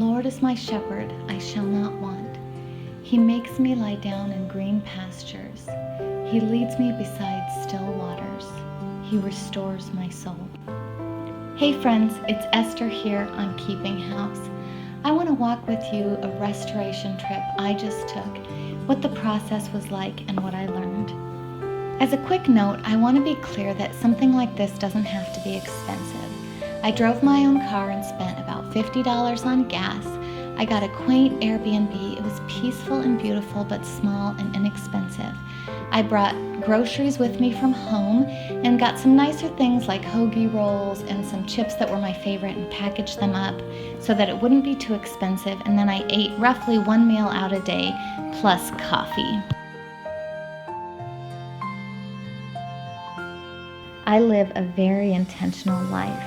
Lord is my shepherd, I shall not want. He makes me lie down in green pastures. He leads me beside still waters. He restores my soul. Hey friends, it's Esther here on Keeping House. I want to walk with you a restoration trip I just took, what the process was like and what I learned. As a quick note, I want to be clear that something like this doesn't have to be expensive. I drove my own car and spent about $50 on gas. I got a quaint Airbnb. It was peaceful and beautiful, but small and inexpensive. I brought groceries with me from home and got some nicer things like hoagie rolls and some chips that were my favorite and packaged them up so that it wouldn't be too expensive. And then I ate roughly one meal out a day plus coffee. I live a very intentional life,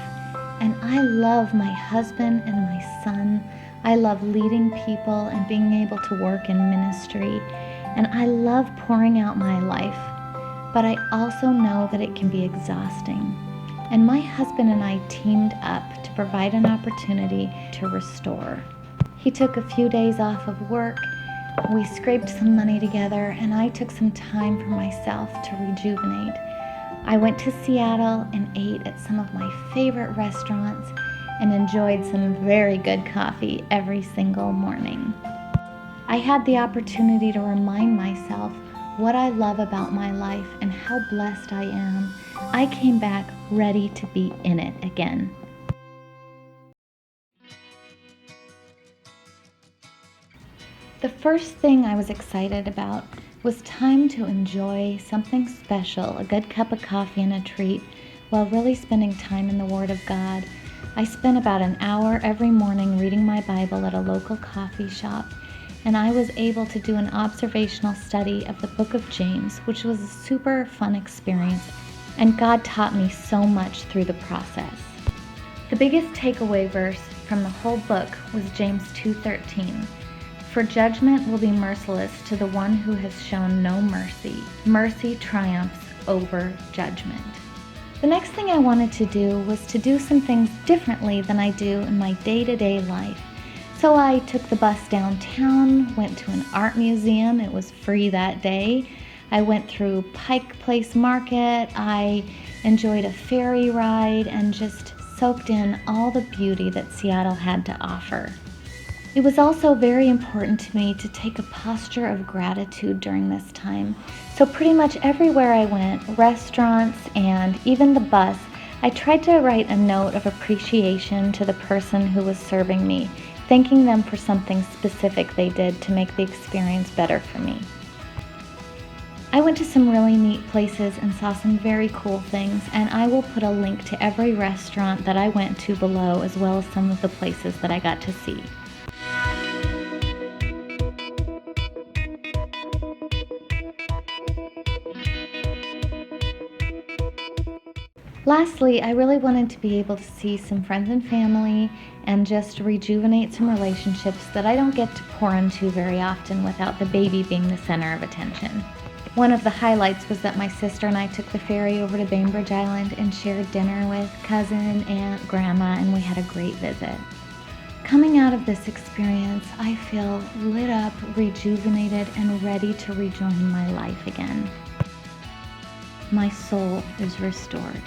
and I love my husband and my son. I love leading people and being able to work in ministry, and I love pouring out my life, but I also know that it can be exhausting. And my husband and I teamed up to provide an opportunity to restore. He took a few days off of work, we scraped some money together, and I took some time for myself to rejuvenate. I went to Seattle and ate at some of my favorite restaurants and enjoyed some very good coffee every single morning. I had the opportunity to remind myself what I love about my life and how blessed I am. I came back ready to be in it again. The first thing I was excited about was time to enjoy something special, a good cup of coffee and a treat, while really spending time in the Word of God. I spent about an hour every morning reading my Bible at a local coffee shop, and I was able to do an observational study of the book of James, which was a super fun experience, and God taught me so much through the process. The biggest takeaway verse from the whole book was James 2:13. For judgment will be merciless to the one who has shown no mercy. Mercy triumphs over judgment. The next thing I wanted to do was to do some things differently than I do in my day-to-day life. So I took the bus downtown, went to an art museum. It was free that day. I went through Pike Place Market. I enjoyed a ferry ride and just soaked in all the beauty that Seattle had to offer. It was also very important to me to take a posture of gratitude during this time. So pretty much everywhere I went, restaurants and even the bus, I tried to write a note of appreciation to the person who was serving me, thanking them for something specific they did to make the experience better for me. I went to some really neat places and saw some very cool things, and I will put a link to every restaurant that I went to below, as well as some of the places that I got to see. Lastly, I really wanted to be able to see some friends and family and just rejuvenate some relationships that I don't get to pour into very often without the baby being the center of attention. One of the highlights was that my sister and I took the ferry over to Bainbridge Island and shared dinner with cousin, aunt, grandma, and we had a great visit. Coming out of this experience, I feel lit up, rejuvenated, and ready to rejoin my life again. My soul is restored.